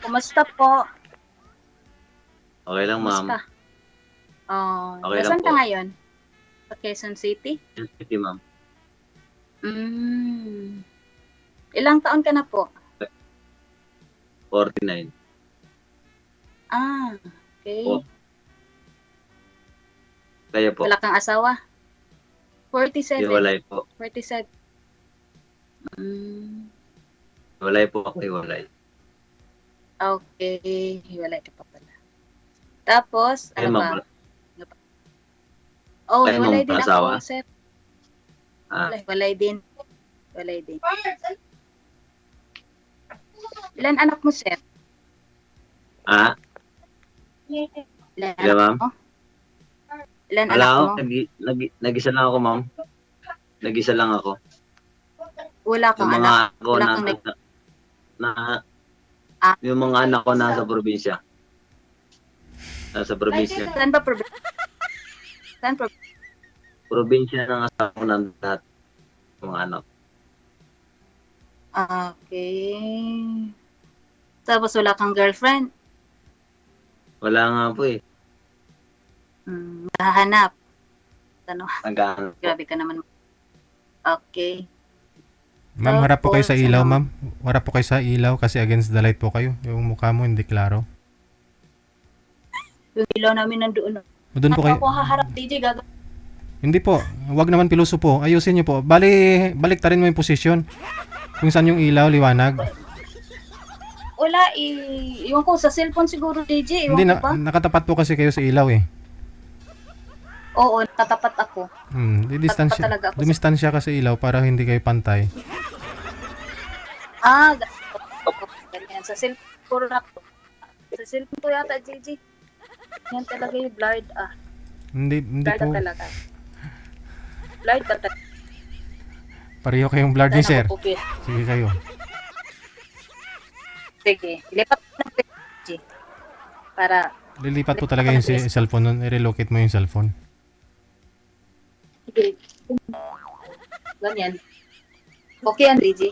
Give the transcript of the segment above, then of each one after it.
Kumusta po? Okay lang, ma'am. Kumusta? Okay lang Nasaan ka po. ngayon? Sa Quezon City? City, ma'am. Ilang taon ka na po? 49 Okay. po. Kaya po. Wala kang asawa? 47. Hiwalay po. 47. Hiwalay po ako, hiwalay. Okay. Hiwalay ka pa pala. Tapos, Kayo, ano ma'am. ba? Oh, Kayo, hiwalay ma'am, din asawa? ako, sir. Ah, Hiwalay din. Hiwalay din. Ilan anak mo, sir? ah, Ilan Hello, anak ma'am. mo? Ilan Wala anak ako. mo? Nag-isa lang ako, ma'am. Nag-isa lang ako. Wala kang Yung mga anak? ako Wala na, kang na, yung mga anak ko nasa probinsya. Nasa probinsya. Saan ba probinsya? Saan probinsya? Probinsya ng asawa ko ng lahat. Mga anak. Okay. Tapos wala kang girlfriend? Wala nga po eh. Hahanap. Ano? Nag-ano po. Grabe ka naman. Okay. Ma'am, harap po kayo sa Tapos, ilaw, ano? ma'am. Harap po kayo sa ilaw kasi against the light po kayo. Yung mukha mo hindi klaro. Yung ilaw namin nandoon. Doon po kayo. Ako haharap, DJ, gagawin. Hindi po. Huwag naman piluso po. Ayusin niyo po. Balik rin mo yung posisyon. Kung saan yung ilaw, liwanag. Wala Iwan ko, sa cellphone siguro, DJ. Iwan Hindi, ko ba? nakatapat po kasi kayo sa ilaw eh. Oo, tatapat ako. Tatapat talaga ako. Dumistansya ka sa ilaw para hindi kayo pantay. Ganyan. Sa cellphone na po. Sa cellphone ko yata, DJ. Yan talaga yung blurred. Hindi Blurred po. na talaga. Blurred na talaga. Pareho kayong blurred ni sir. Okay. Sige kayo. Sige. Ilipat ko ng DJ. Para, Lilipat po talaga yung cellphone nun. I-relocate mo yung cellphone. sige. Ganyan. Okay yan, DJ.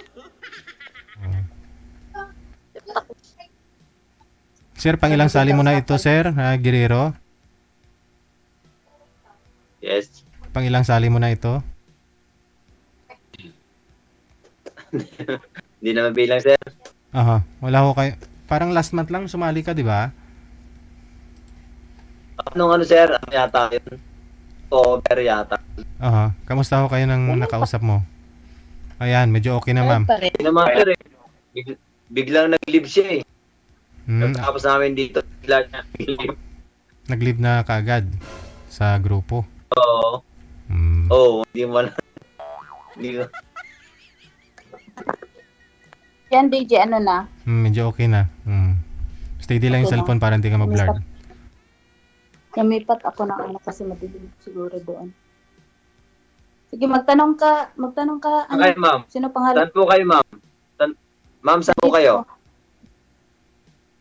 Sir, pangilang sali mo na ito, sir? Guerrero? Yes. Pangilang sali mo na ito? Hindi na mabilang, sir. Aha. Wala ko kayo. Parang last month lang sumali ka, di ba? Anong ano, sir? Ano yata yun? Cover yata. Aha. Kamusta ho kayo ng nakausap mo? Ayan, medyo okay na, ma'am. Hindi naman, sir eh. Biglang nag-leave siya eh. Tapos namin dito, bigla niya. Nag-leave na kaagad sa grupo. Oo. Oo, hindi mo alam. Hindi ko. Yan, DJ, ano na? Medyo okay na. Steady lang yung Okay cellphone para hindi ka ma-blurred. Lumipat ako ng ano kasi madilim siguro doon. Sige, magtanong ka. Ano? Okay, ma'am. Sino pangalan? Saan po kayo, ma'am? Ma'am, saan po kayo?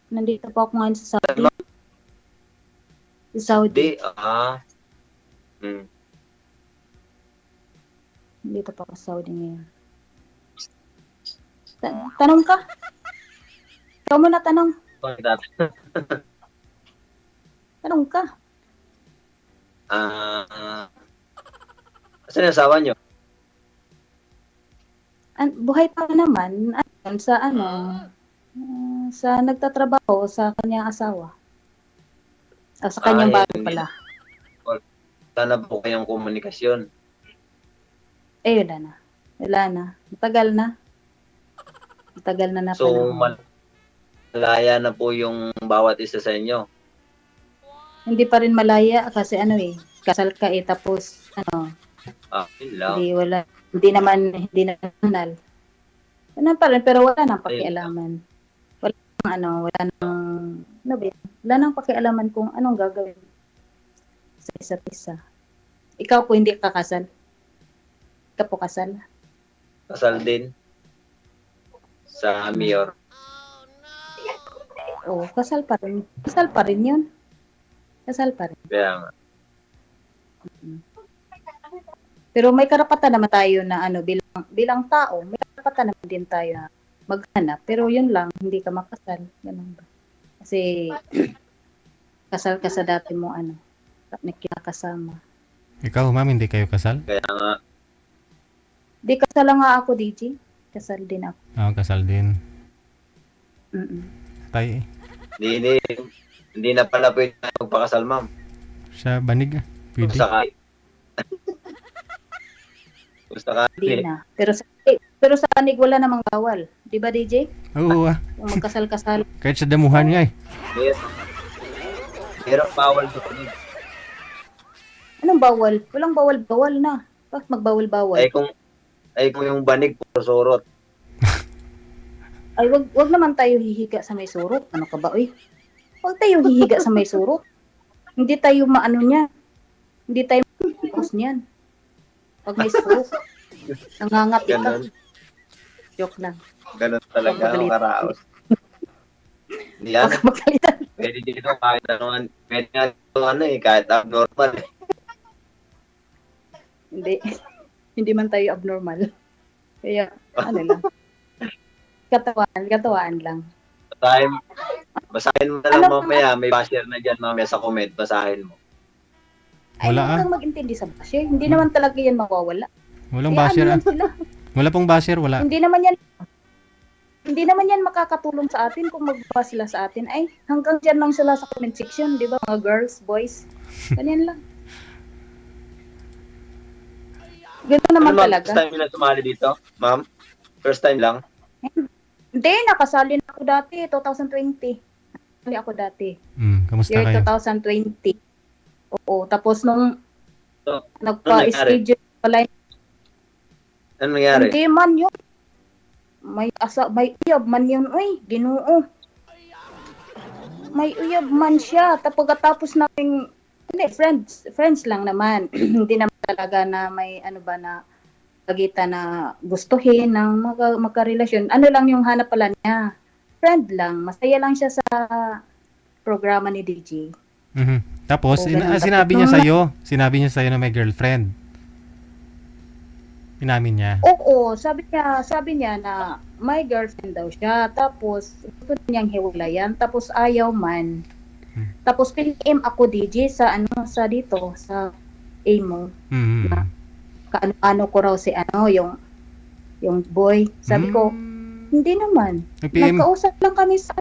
Nandito po ako ngayon sa Saudi. Sa Saudi. Nandito po ako sa Saudi ngayon. Tanong ka. Ikaw muna tanong. Tanong ka. Saan yung asawa nyo? Buhay pa naman. Sa nagtatrabaho sa kanyang asawa. Sa kanyang bago pala. Sana po kayong komunikasyon. Wala na. Matagal na. So, malaya na po yung bawat isa sa inyo. Hindi pa rin malaya kasi kasal ka tapos Yun lang. hindi naman nal. Ano pa rin, pero wala nang pakialaman. Wala nang pakialaman kung anong gagawin sa isa't isa. Ikaw po hindi ka kasal. Ikaw po kasal. Kasal din. Sa mayor. Oo, kasal pa rin. Kasal pa rin yun. Kasal pa rin. Kaya nga. Pero may karapatan naman tayo na bilang tao, may karapatan naman din tayo na maghanap. Pero yun lang, hindi ka makasal. Ganun ba? Kasi kasal ka sa dati mo nakikasama. Ikaw, ma'am, hindi kayo kasal? Kaya nga, Di kasal lang nga ako, DJ. Kasal din ako. Kasal din. Mm-mm. Tay, hindi na pala pwede tayo magpakasal, ma'am. siya banig. Kung Pwede. sakali. Kung sakali. Hindi na. Pero sa kanig wala namang bawal. Di ba, DJ? Oo, Kung magkasal-kasal. kahit sa damuhan nga eh. Pero bawal doon. Anong bawal? Walang bawal-bawal na. Bakit magbawal-bawal? Ay kung yung banig puro surot. Ay, wag naman tayo hihiga sa may surok. Ano ka ba, uy? Wag tayo hihiga sa may surok. Hindi tayo maano niya. Hindi tayo makakos niyan. Pag may surok. Nangangati ka. Ganun. Joke lang. Ganun talaga ang Magalit. karaos. Yan. Huwag ka magalitan. Pwede dito kahit ano. Pwede nga dito kahit abnormal. Hindi. Hindi man tayo abnormal. Kaya, ano lang. Katawaan lang. Basahin mo na lang Ano mamaya. May basher na dyan mamaya sa comment. Basahin mo. Ay, Wala, huwag kang mag-intindi sa basher. Hindi naman talaga yan mawawala. Walang Kaya basher ano ah. yan sila? Wala pong basher, wala. Hindi naman yan makakatulong sa atin kung magbaba sila sa atin. Ay, hanggang dyan lang sila sa comment section, di ba? Mga girls, boys. Ganyan lang. Ganun naman Ano, ma'am, talaga. first time nyo na sumali dito? Ma'am? First time lang? Hindi, nakasali na ako dati, 2020. Nakasali ako dati. Kamusta Year kayo? 2020. Oo, tapos nung So, nagpa-schedule pala, ano nangyari? hindi man yun. May uyab man yun. Uy, Ginoo. May uyab man siya. Tapos namin, hindi, friends lang naman. Hindi naman talaga na may na pagitan na gustuhin ng magkarelasyon. Ano lang yung hanap pala niya. Friend lang. Masaya lang siya sa programa ni DJ. Tapos, Oo, ganun. sinabi niya sa'yo na may girlfriend. Inamin niya. Oo, sabi niya na may girlfriend daw siya. Tapos, gusto niyang hiwalayan. Tapos, ayaw man. Tapos, pinag-aim ako, DJ, sa dito, sa AMO. Kaano ko raw si yung boy. Sabi ko, hindi naman. Nag-PM. Nagkausap lang kami sa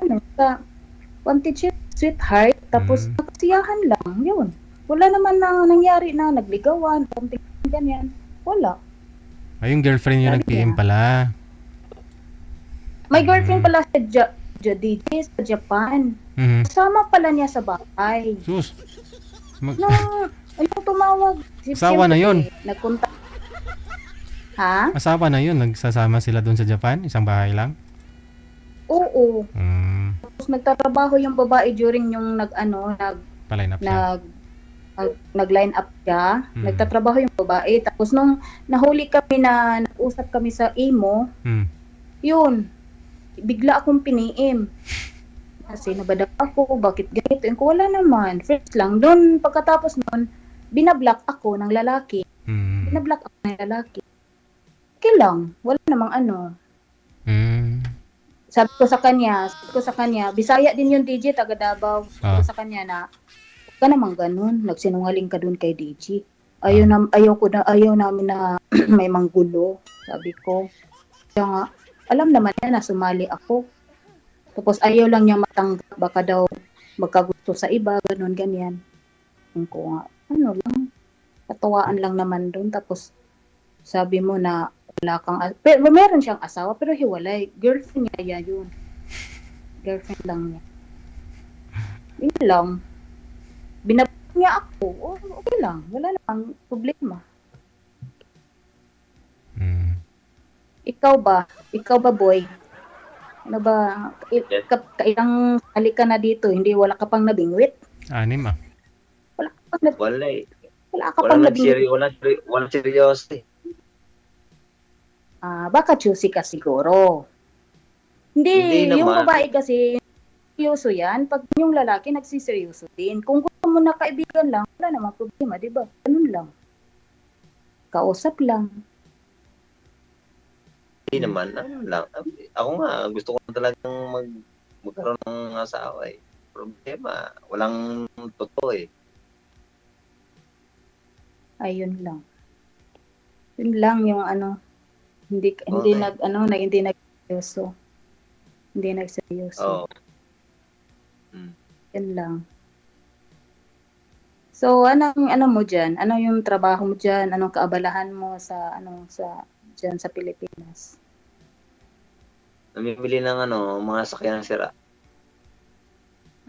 wanted sweetheart. Tapos, nakasiyahan lang. Yun. Wala naman na nangyari na nagligawan, something ganyan. Wala. Ay, yung girlfriend niyo Sabi nag-PM niya. pala. May girlfriend pala sa DJ sa Japan. Kasama pala niya sa bahay. Sus. Ayun tumawag. Asawa na yun. Nagpunta. Ha? Asawa na yun. Nagsasama sila doon sa Japan. Isang bahay lang. Oo. Mm. Tapos nagtatrabaho yung babae during yung Paline up siya. nag-line up siya. Nagtatrabaho yung babae. Tapos nung nahuli kami na nag-usap kami sa imo, yun, bigla akong piniim. Kasi nabadap ako, bakit ganito? Yung ko, wala naman. First lang. Doon, pagkatapos nun, binablock ako ng lalaki. Binablock ako ng lalaki. Okay lang. Wala namang Sabi ko sa kanya, Bisaya din yung DJ, taga Davao. Sabi ko sa kanya na, huwag ka namang ganun. Nagsinungaling ka dun kay DJ. Ayaw namin na may manggulo. Sabi ko. Kaya nga, alam naman niya na sumali ako. Tapos ayaw lang niya matanggap, baka daw magkagusto sa iba, ganun, ganyan. Yung ko nga, katawaan lang naman doon. Tapos sabi mo na wala kang, pero meron siyang asawa, pero hiwalay. Girlfriend niya yun. Girlfriend lang niya. Yun lang. Binabalik niya ako, okay lang. Wala namang problema. Ikaw ba boy? Ano ba, kailang sali ka na dito, wala ka pang nabingwit? 6 ah. Wala ka pang Wala eh. Wala ka pang nabingwit. Walang seryoso eh. Baka choosy ka siguro. Hindi yung naman. babae kasi, seryoso yan. Pag yung lalaki, nagsiseryoso din. Kung gusto mo na kaibigan lang, wala namang problema, di ba? Ganun lang. Kausap lang. Hindi naman, ano lang. Ako nga, gusto ko talagang magkaroon ng asawa eh. Problema, walang totoo eh. Ayun lang. Yun lang yung ano, hindi Okay. hindi nagseryoso. Hindi nagseryoso. Oo. Mm. Yun lang. So, ano mo diyan? Ano yung trabaho mo diyan? Anong kaabalahan mo sa diyan sa Pilipinas? Namimili ng mga sakyan sira.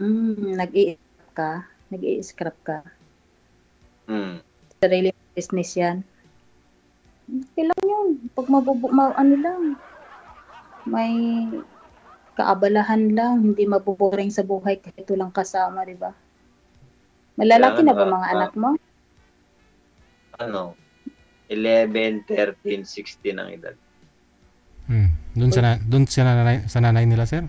Nag-i-scrap ka? Nag-i-scrap ka? Hmm. Sarili mong business 'yan? Okay lang yun. Pag ano lang, may kaabalahan lang, hindi maboboring sa buhay kahit walang kasama, di ba? Malalaki na ba mga anak mo? 11, 13, 16 ang edad. Doon sa nanay nila, sir?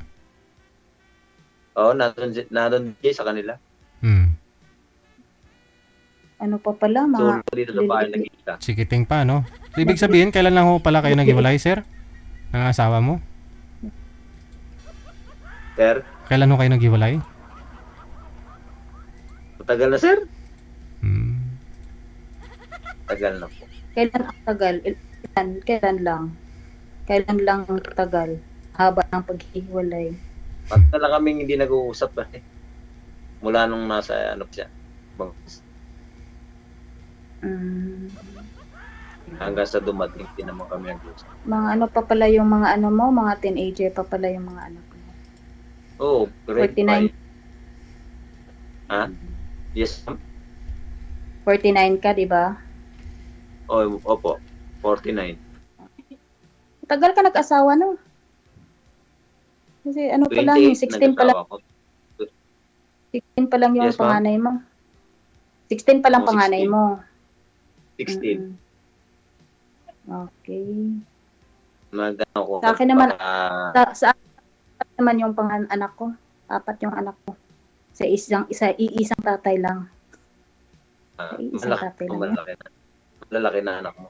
Oo, nandun din sa kanila. Ano pa pala, So, mga dito sa bahay nakikita. Sikiting pa, no? So, ibig sabihin, kailan lang ho pala kayo naghiwalay, sir? Ng asawa mo? Sir, Kailan ho kayo naghiwalay? matagal na sir? Hmm. Tagal na po. Kailan ang tagal? Kailan lang? Kailan lang ang tagal? Haba ng paghihiwalay. Matagal na kaming hindi nag-uusap eh. Mula nung nasa siya. Hanggang sa dumating din naman kami nag-uusap. Mga ano pa pala yung mga ano mo, mga teenager pa pala yung mga anak mo. Oo, grade 49. 5. Ha? Yes, ma'am? 49 ka, di ba? Opo, 49. Tagal ka nag-asawa, no? Kasi ano pa lang, 16 pa lang. Nag-asawa ko. 16 pa lang yung Yes, ma'am. panganay mo. 16 pa lang Oo, panganay 16. mo. 16. Okay. Nag-ano ko. Sa akin naman, sa akin naman yung anak ko. 4 yung anak ko. Iisang tatay lang. Isang tatay lang. Malalaki na anak mo.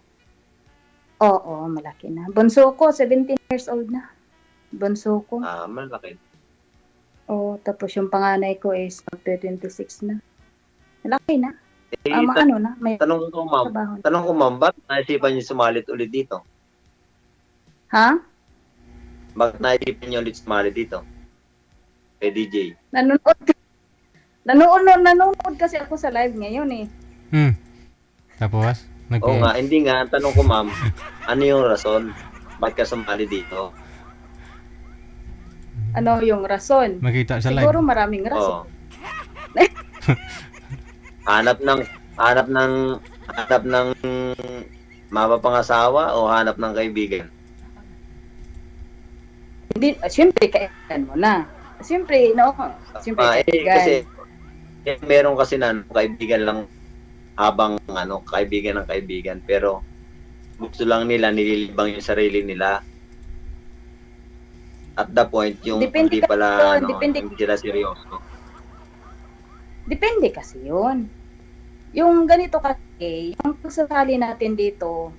Oo, malaki na. Bunso ko, 17 years old na. Bunso ko. Malaki. Oo, tapos yung panganay ko is 26 na. Malaki na. Eh, May tanong ko ma'am, ba't naisipan niyo sumalit ulit dito? Ha? Bakit naisipan niyo ulit sumalit dito? Kay DJ. Nanonood kasi ako sa live ngayon eh. Tapos? Oo nga, hindi nga. Ang tanong ko ma'am, ano yung rason? Bakit ka sumali dito? Ano yung rason? Makita sa live. Siguro maraming rason. Oo. Hanap ng mapapangasawa o hanap ng kaibigan? Hindi, siyempre kaibigan mo na. Siyempre, kaibigan. Kasi meron kasi na kaibigan lang habang kaibigan ng kaibigan, pero gusto lang nila nililibang yung sarili nila. At the point yung Depende hindi pala depende. hindi sila seryoso. Depende kasi yun. Yung ganito kasi, yung pagsasali natin dito,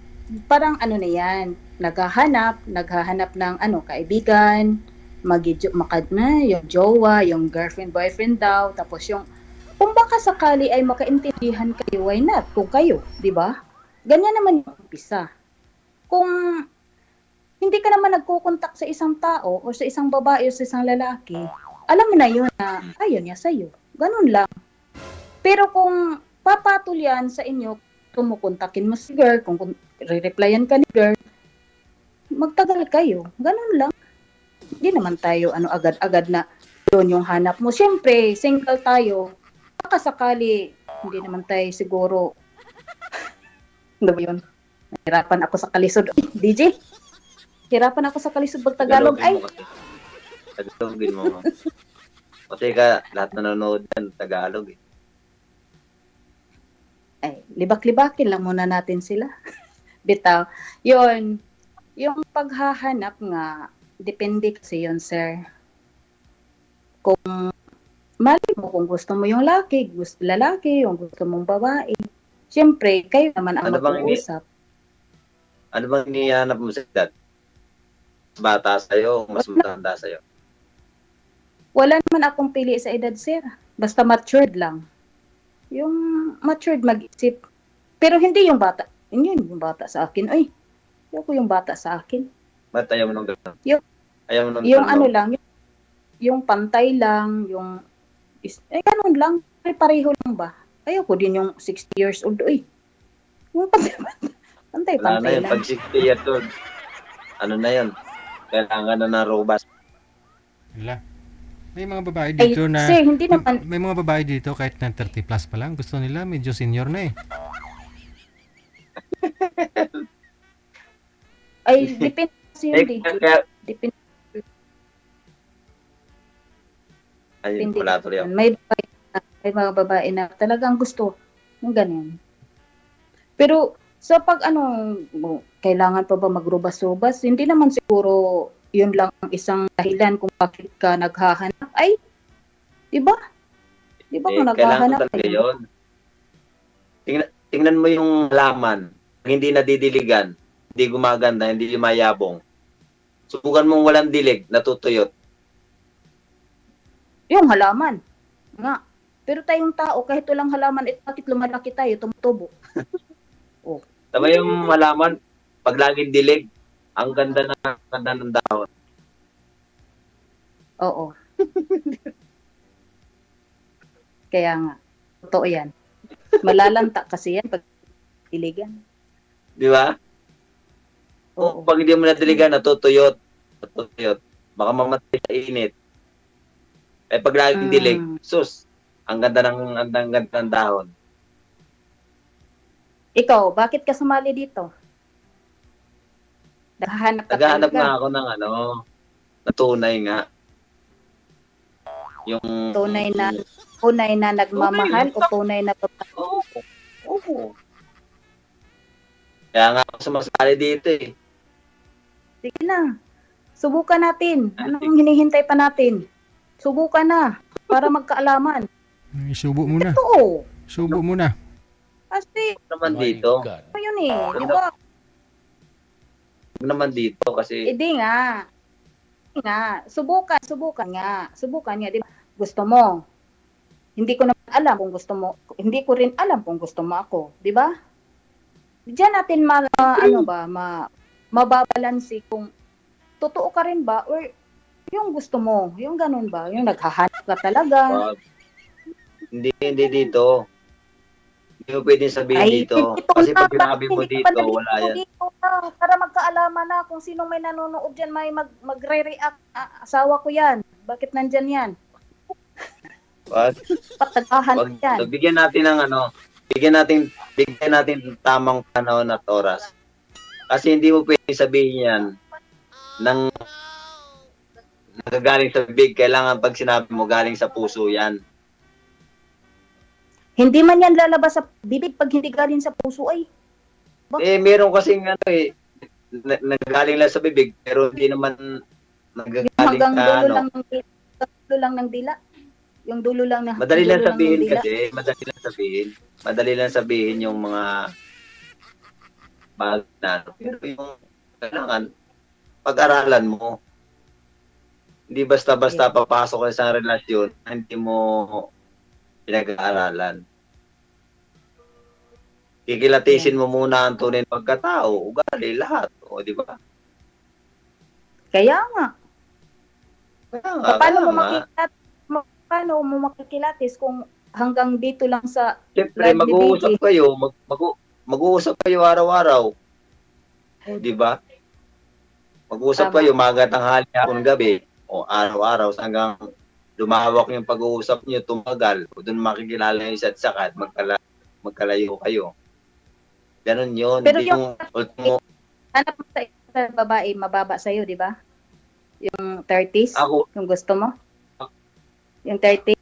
parang ano na yan, naghahanap ng kaibigan, yung jowa, yung girlfriend, boyfriend daw, tapos yung, kung baka sakali ay makaintindihan kayo, why not? Kung kayo, di ba? Ganyan naman yung umpisa. Kung hindi ka naman nagkukontak sa isang tao, o sa isang babae, o sa isang lalaki, alam mo na yun na ayaw niya sa'yo. Ganun lang. Pero kung papatol yan sa inyo, kumukontakin mo si girl, kung re-replyan ka ni girl, magtagal kayo. Ganun lang. Hindi naman tayo agad-agad na yun yung hanap mo. Siyempre, single tayo. Baka sakali, hindi naman tayo siguro. Ano ba yun? Hirapan ako sa kalisod. DJ? Hirapan ako sa kalisod pag Tagalog. Tagalogin mo. Kasi lahat na nanonood yan, Tagalog eh. Ay, libak-libakin lang muna natin sila. Bitaw. Yun, yung paghahanap nga, depende kasi yun, sir. Kung mali mo, kung gusto mo yung lalaki, yung gusto mong babae, siyempre, kayo naman ang mag-uusap. Ano bang inihanap mo sa edad? bata sa'yo, mas matanda sa'yo. Wala naman akong pili sa edad, sir. Basta matured lang. Yung matured mag-isip. Pero hindi yung bata. Yun yung bata sa akin. Ay, ayoko yung bata sa akin. Ba't ayaw mo nung gano'n? Yung- Ayaw mo nung Yung gano'n? ano lang, yung pantay lang, yung ganun lang. Pareho lang ba? Ayoko din yung 60 years old. Uy, yung Wala na pantay-pantay yun. lang. Pag 60 years old, ano na yun? Kailangan na ng robust. Wala. May mga babae Ay, dito na sir, hindi naman. may mga babae dito kahit na 30 plus pa lang gusto nila medyo senior na eh. Ay, depende kasi yun, Kaya, Depende. ayun, Depende wala tuloy ako. yun. May mga babae na talagang gusto ng ganyan. Pero sa pag kailangan pa ba magrubas-rubas? Hindi naman siguro yun lang ang isang dahilan kung bakit ka naghahanap. Ay, di ba? Di ba kung Kailangan naghahanap talaga yun. Tingnan mo yung halaman. Hindi nadidiligan, hindi gumaganda, hindi lumayabong. Subukan mong walang dilig, natutuyot. yung halaman. Nga. Pero tayong tao, kahit walang halaman, bakit lumalaki tayo, tumutubo? Tama yung halaman, pag laging dilig, ang ganda ng dahon. Oo. Kaya nga. Totoo yan. Malalanta kasi yan pag diligan. Di ba? Oo. Pag hindi mo nadiligan, natutuyot. Natutuyot. Baka mamatay sa init. Eh pag laging dilig, sus, ang ganda ng dahon. Ikaw, bakit ka sumali dito? Naghahanap ka Naghahanap talaga. nga ako ng na tunay nga. Yung Tunay na nagmamahal o tunay na babae? Oo. Kaya nga ako sumasali dito eh. Sige na. Subukan natin. Anong hinihintay pa natin? Subukan na para magkaalaman. Isubo mo na. Totoo. Subo mo na. Kasi, Naman dito. ano yun eh. Di ba? Naman dito kasi Hindi nga. Hindi nga. Subukan nga. Subukan nga. Di ba? Gusto mo. Hindi ko naman alam kung gusto mo. Hindi ko rin alam kung gusto mo ako. Di ba? Diyan natin mababalansi kung totoo ka rin ba or yung gusto mo, yung ganun ba, yung naghahanap ka talaga. hindi dito. Hindi mo pwedeng sabihin dito. Kasi pag sinabi mo dito, wala yan. Dito na, para magkaalaman na kung sinong may nanonood dyan, may magre-react. Asawa ko yan. Bakit nandyan yan? Wag. Patagahan yan. Bigyan natin ng bigyan natin tamang panahon at oras. Kasi hindi mo pwedeng sabihin yan ng nagagaling sa bibig. Kailangan pag sinabi mo, galing sa puso yan. Hindi man yan lalabas sa bibig pag hindi galing sa puso ay. Meron kasing nagagaling lang sa bibig, pero hindi naman nagagaling Hanggang sa dulo lang ng dila. Yung dulo lang na. Madali lang dulo sabihin ng dila. kasi, madali lang sabihin yung mga bagay na, pero yung kailangan pag-aralan mo. Hindi basta-basta papasok ka sa isang relasyon, hindi mo pinag-aaralan. Kikilatisin mo muna ang tunay na pagkatao, ugali, lahat. O, di ba? Kaya nga. Paano mo makikilatis kung hanggang dito lang sa Siyempre, mag-uusap kayo, mag-uusap kayo araw-araw. Di ba? Mag-uusap kayo, maga, tanghali, hapon, gabi. O araw-araw hanggang lumahawak yung pag-uusap niyo, tumagal. O doon makikilala yung isa't isa at magkalayo kayo. Ganon yun. Pero Hindi yung ultimo. Hanap mo sa babae, mababa sa'yo, di ba? Yung 30s? Ako, yung gusto mo? Yung 30s?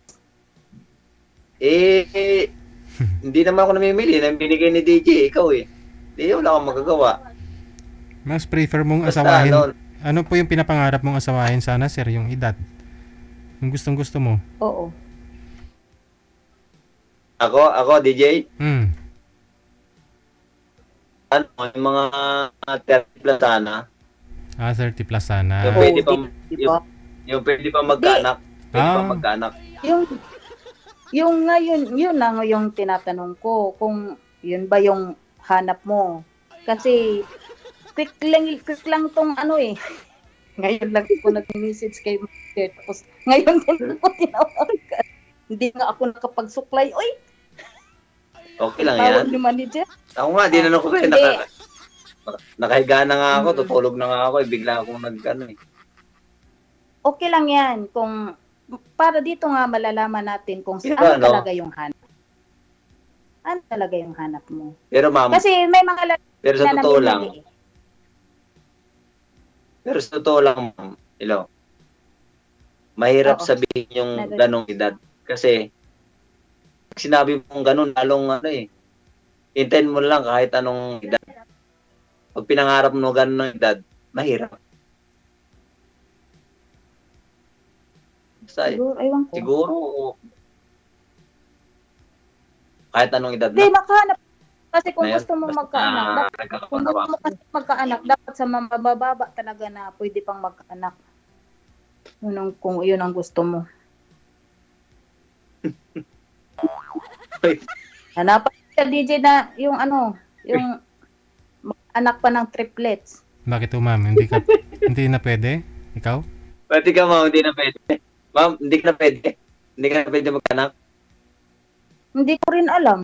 Hindi naman ako namimili. Nang binigay ni DJ, ikaw eh. Hindi, wala akong magagawa. Mas prefer mong Basta, asawahin. Ano po yung pinapangarap mong asawahin sana, sir? Yung edad? Yung gustong-gusto mo? Oo. Ako, DJ? Hmm. Yung mga 30 plus sana. 30 plus sana. Yung pwede pa, Di ba? yung pwede pa magkaanak. Pwede pa Ah. magkaanak. Yung ngayon, yun lang yung tinatanong ko, kung yun ba yung hanap mo. Kasi, quick lang tong ano eh. Ngayon lang ako nag-message kay Master. Tapos, ngayon din ako tinawagan. Hindi nga ako nakapagsuklay. Oy, Okay lang tawag yan. ni manager. Ako nga, dinanong ko kayo. Hindi. Nakahiga na nga ako, Mm. tutulog na nga ako. Bigla akong nag-ano eh. Okay lang yan. Kung, para dito nga malalaman natin kung Pero ano ano? talaga yung hanap. Ano talaga yung hanap mo. Pero ma'am, Kasi may mga pero sa lalaki totoo na lang, namimili eh. pero sa totoo lang, ma'am, mahirap Oo. sabihin yung Never. ganong edad. Kasi, pag sinabi mong ganon, lalong ano eh, hintayin mo lang kahit anong edad. Pag pinangarap mo ganong edad, mahirap. Basta, Siguro, aywan ko. siguro, kahit anong edad Hindi, na. makahanap. Kasi kung Ngayon, gusto mo basta magkaanak, kung gusto mo nagkakapanawa. kasi magkaanak, dapat sa mabababa talaga na pwede pang magkaanak. Kung yun ang gusto mo. Hanapan ka, DJ, na yung yung anak pa ng triplets. Bakit to, ma'am? Hindi na pwede? Ikaw? Pwede ka, ma'am, hindi na pwede. Ma'am, hindi ka na pwede. Hindi ka na pwede magkanak. Hindi ko rin alam.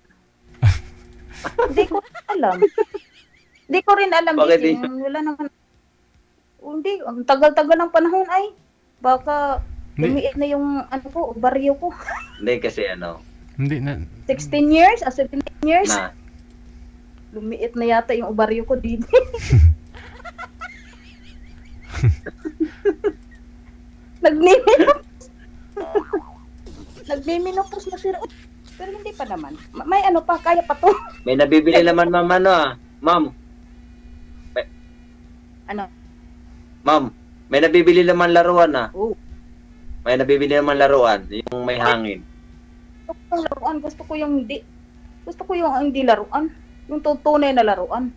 Hindi ko rin alam. Hindi ko rin alam, Bakit DJ. Wala naman. Hindi, ang tagal-tagal ng panahon ay. Baka Hindi, lumiit na yung ovaryo ko. Hindi kasi hindi na. 16 years, 17 years. na, Lumiit na yata yung ovaryo ko din. Nagmiminopos. Nagmiminopos na sila. Pero hindi pa naman. May pa, kaya pa to. may nabibili naman, ma'am, Ma'am, Ano? ma'am, may nabibili naman laruan Oh. May nabibili naman laruan, yung may hangin. Gusto ko yung laruan. Gusto ko yung hindi laruan. Yung tunay na laruan.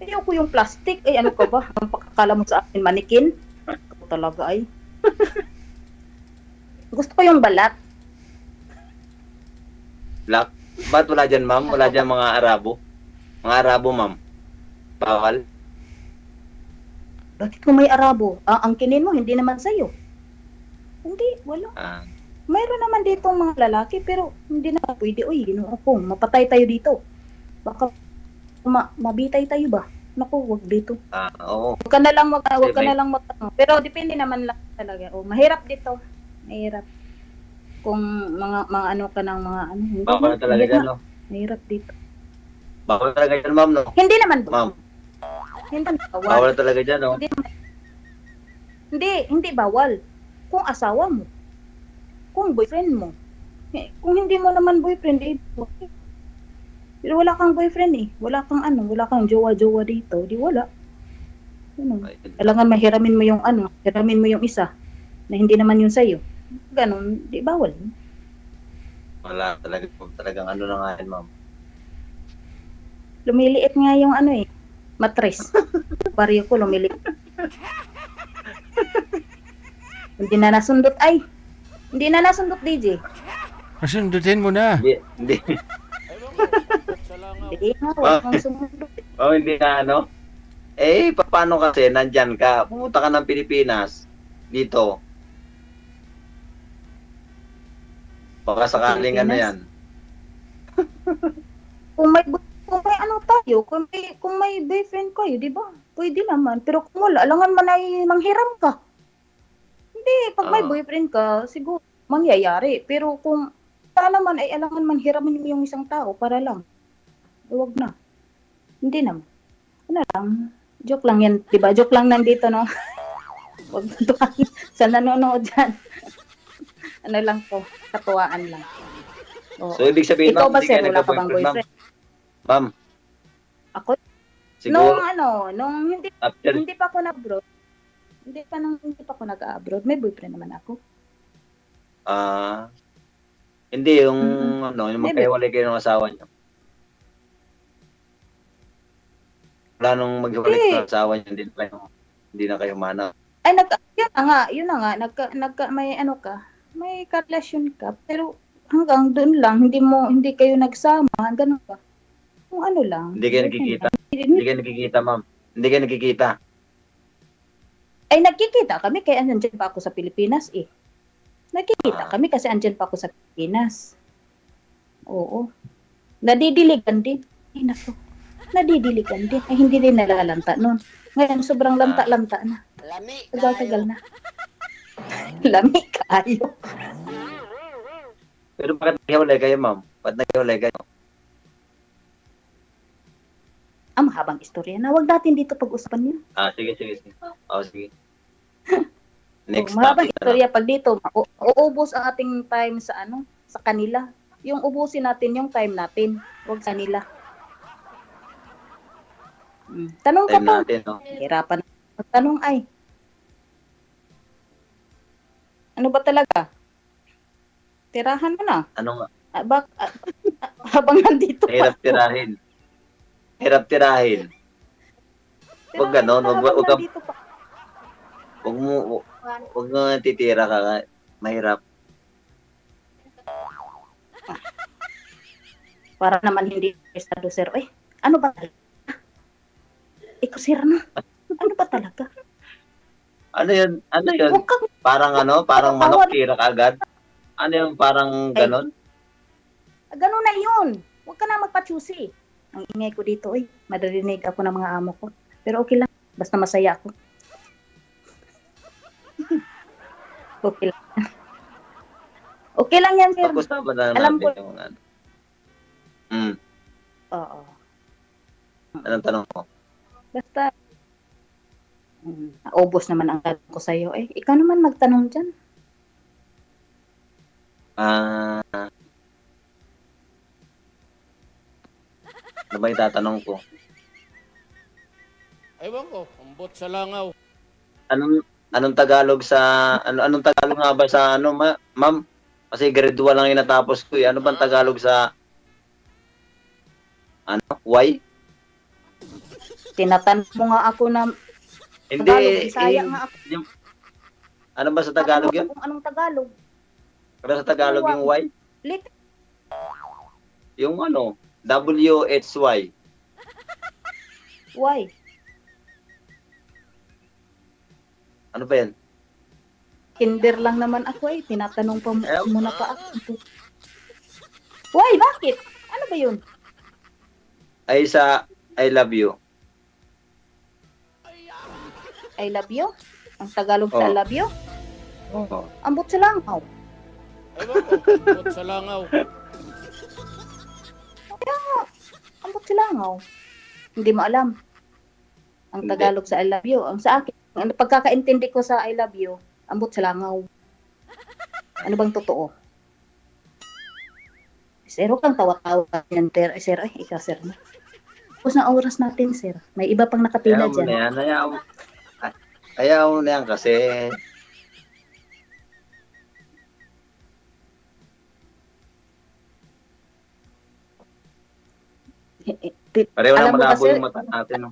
Ayoko yung plastic. Ay, ano ka ba? Ang pakakala mo sa akin, manikin? Ako talaga ay. Gusto ko yung balat. Black. Ba't wala dyan, ma'am? Wala dyan mga Arabo? Mga Arabo, ma'am. Bawal. Bakit kung may Arabo? Ang kinin mo, hindi naman sa'yo. Hindi, wala. Ah, Mayroon naman dito mga lalaki, pero hindi na pwede. Uy, ginoo ko, mapatay tayo dito. Baka mabitay tayo ba? Naku, wag dito. oo. Wag ka na lang Pero depende naman lang talaga. Mahirap dito. Mahirap. Kung mga ano ka ng mga ano. Hindi Bawal na talaga dyan, no? Mahirap dito. Bawal talaga dyan, ma'am, no? Hindi naman Ma'am, Hindi naman bawal. bawal talaga dyan, no? Hindi bawal. Kung asawa mo. Kung boyfriend mo. Kung hindi mo naman boyfriend, okay. Pero wala kang boyfriend eh. Wala kang jowa-jowa dito. Di wala. Kailangan mahiramin mo hiramin mo yung isa na hindi naman yun sa'yo. Ganon, di bawal. Wala talaga. Talagang ano na nga yan, ma'am. Lumiliit nga yung matres. Baryo ko lumiliit. Hindi na nasundot DJ. Pasundutin mo na. Hindi. Hindi nga, wag mong sumundot. Hindi na, paano kasi, nandyan ka, pumunta ka ng Pilipinas, dito. Baka sakaling ano yan. Kung may tayo, kung may boyfriend kayo, di ba? Pwede naman. Pero kung wala, alangan man ay manghiram ka. Hindi, pag may boyfriend ka, siguro mangyayari. Pero kung wala naman, ay alangan man hiramin mo yung isang tao para lang. Huwag na. Hindi naman. Ano lang, joke lang yan. Diba? Joke lang nandito, no? Huwag natuan sa nanonood dyan. Ano lang po, katuwaan lang. Oo. So, ibig sabihin, Ikaw ma'am, ba, hindi sir, ka wala ka bang nagka-boyfriend, ma'am? boyfriend? Ma'am, Ako? siguro, Nung after, hindi pa ako nag-abroad, hindi pa ako nag-abroad, may boyfriend naman ako. hindi, yung, yung Maybe. magkahiwalay kayo ng asawa niyo. Wala nung maghiwalay Eh. sa asawa niya, hindi na kayo mana. Ay, yun na nga, may ano ka, may karelasyon ka, pero hanggang doon lang, hindi kayo nagsama, ganun ba? Kung ano lang. Hindi kayo boyfriend nagkikita. lang. Hindi kayo nagkikita, ma'am. Hindi kayo nagkikita. Ay, nagkikita kami, kaya andyan pa ako sa Pilipinas eh. Nagkikita kami kasi andyan pa ako sa Pilipinas. Oo. Nadidiligan din. Ay, naku. Nadidiligan din. Ay, hindi din nalalanta nun. Ngayon, sobrang lanta-lanta na. Lami Tagal-tagal na. Lami kayo. Pero bakit naghiwalay kayo, ma'am? Bakit naghiwalay kayo? Mahabang istorya na. Huwag natin dito pag-usapan yun. Sige. Sige. Next Mahabang topic na lang. istorya pag dito, uubos ang ating time sa kanila. Yung ubusin natin yung time natin, huwag sa nila. Tanong ka Time pa. natin, no? Hirapan na magtanong ay. Ano ba talaga? Tirahan mo na. Ano nga? Habang nandito Hirap tirahin. Hirap tirahin. Huwag ganon, huwag ka- nandito pa. Huwag mo titira ka. Mahirap. Para naman hindi estado sir. Eh, ano ba talaga? Ikaw sir na. Ano ba talaga? Ano yun? Huwag kang Parang manok tira ka agad? Ano yung parang ganon? Ganun na yun. Huwag ka na magpa-choosy. Ang ingay ko dito, madarinig ako ng mga amo ko. Pero okay lang. Basta masaya ako. Okay lang. Okay lang yan, sir. Pag-usapan na Alam natin ko. yung ano. Oo. Anong tanong mo? Basta, naubos naman ang tanong ko sa'yo. Ikaw naman magtanong dyan. Ano ba yung tatanong ko? Ewan ko, umbot sa langaw. Anong Tagalog anong Tagalog nga ba sa ma'am? Kasi grade 1 lang yung natapos ko eh. Ano bang Tagalog sa why? Tinatanong mo nga ako na Hindi. Tagalog, Bisaya nga ako. Ano ba sa Tagalog yun? Kung anong Tagalog. Ano sa Tagalog yung why? Lit. Yung WHY. Why? Ano ba yan? Kinder lang naman ako Tinatanong pa muna pa ako. Why? Bakit? Ano ba yun? Ay sa I love you. I love you? Ang Tagalog sa I love you? Oo. Ambot sa langaw. Ewan ko, umbot sa langaw. Ambot sa langaw. Hindi mo alam. Ang Hindi. Tagalog sa I love you. Ang sa akin, ang pagkakaintindi ko sa I love you, ambot sa langaw. Ano bang totoo? Sir, kang tawa-tawa yan, sir. Ikaw, sir. Tapos na oras natin, sir. May iba pang nakapila Ayaw mo na dyan. yan. Ayaw mo na yan kasi pareho Alam lang mo malabo kasi, yung mata natin. No?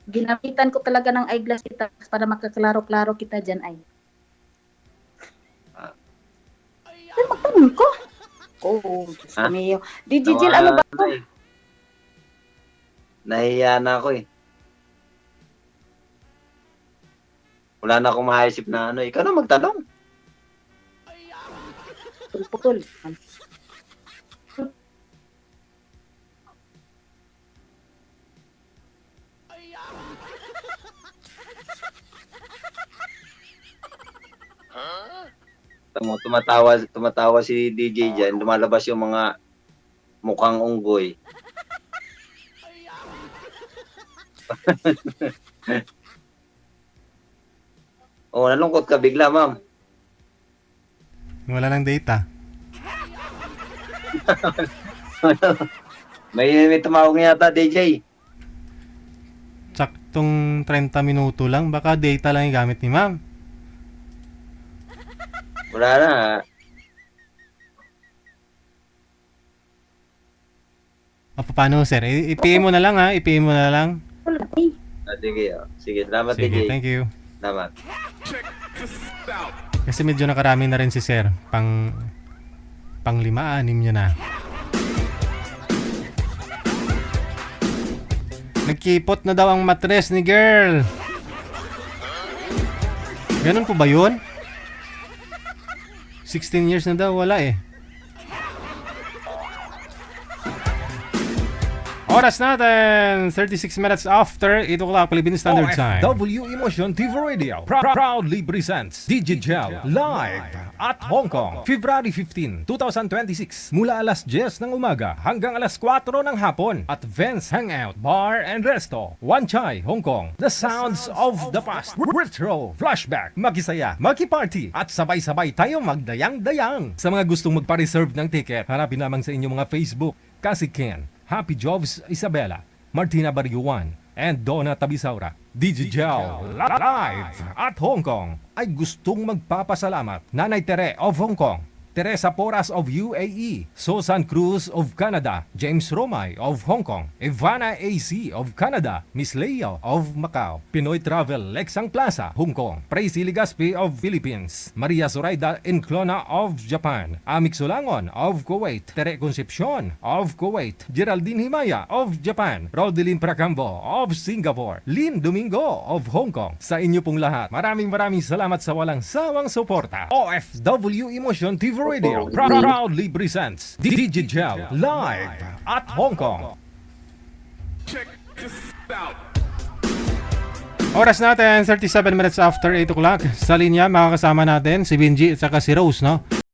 ginamitan ko talaga ng eyeglass kita para makaklaro-klaro kita dyan Sir, magtanong ko. Diyos ko mio. DJ Jill, ano ba to? Nahiya na ako eh. Wala na akong maisip na Ikaw na magtanong. Putol. Tumatawa si DJ dyan. Lumalabas yung mga mukhang unggoy. Nalungkot ka bigla, ma'am. Wala ng data. May tumawag nga yata, DJ. Saktong 30 minuto lang. Baka data lang yung gamit ni ma'am. Wala na. Paano sir? I-PM mo na lang ha. I-PM mo na lang. Wala eh. Sige, sige. Salamat, Sige, DJ. thank you. Salamat. Kasi medyo nakarami na rin si sir. Pang 5-6 niya na. Nagkipot na daw ang matres ni girl. Ganun po ba yun? 16 years na daw, wala eh. Oras natin, 36 minutes after 8 o'clock Philippine Standard Time. OFW Emotion TV Radio proudly presents DJ Gel live at Hong Kong, February 15, 2026 mula alas 10 ng umaga hanggang alas 4 ng hapon at Vance Hangout Bar and Resto, Wan Chai, Hong Kong. The sounds of the past, retro, flashback, makisaya, makiparty at sabay-sabay tayong magdayang-dayang. Sa mga gustong magpa-reserve ng ticket, hanapin lamang sa inyong mga Facebook, Kasi Ken, Happy Jobs Isabela, Martina Bariuan, and Donna Tabisaura. DJ Gel live at Hong Kong ay gustong magpapasalamat Nanay Tere of Hong Kong, Teresa Porras of UAE, Susan Cruz of Canada, James Romay of Hong Kong, Ivana AC of Canada, Miss Leo of Macau, Pinoy Travel Lexang Plaza, Hong Kong, Praise Ligaspi of Philippines, Maria Zoraida Enclona of Japan, Amik Solangon of Kuwait, Tere Concepcion of Kuwait, Geraldine Himaya of Japan, Rodelin Pracambo of Singapore, Lynn Domingo of Hong Kong. Sa inyo pong lahat, maraming salamat sa walang sawang suporta. OFW Emotion TV Radio proudly presents DJ Gel live at Hong Kong. Oras natin, 37 minutes after 8 o'clock. Sa linya, makakasama natin si Benji at saka si Rose, no?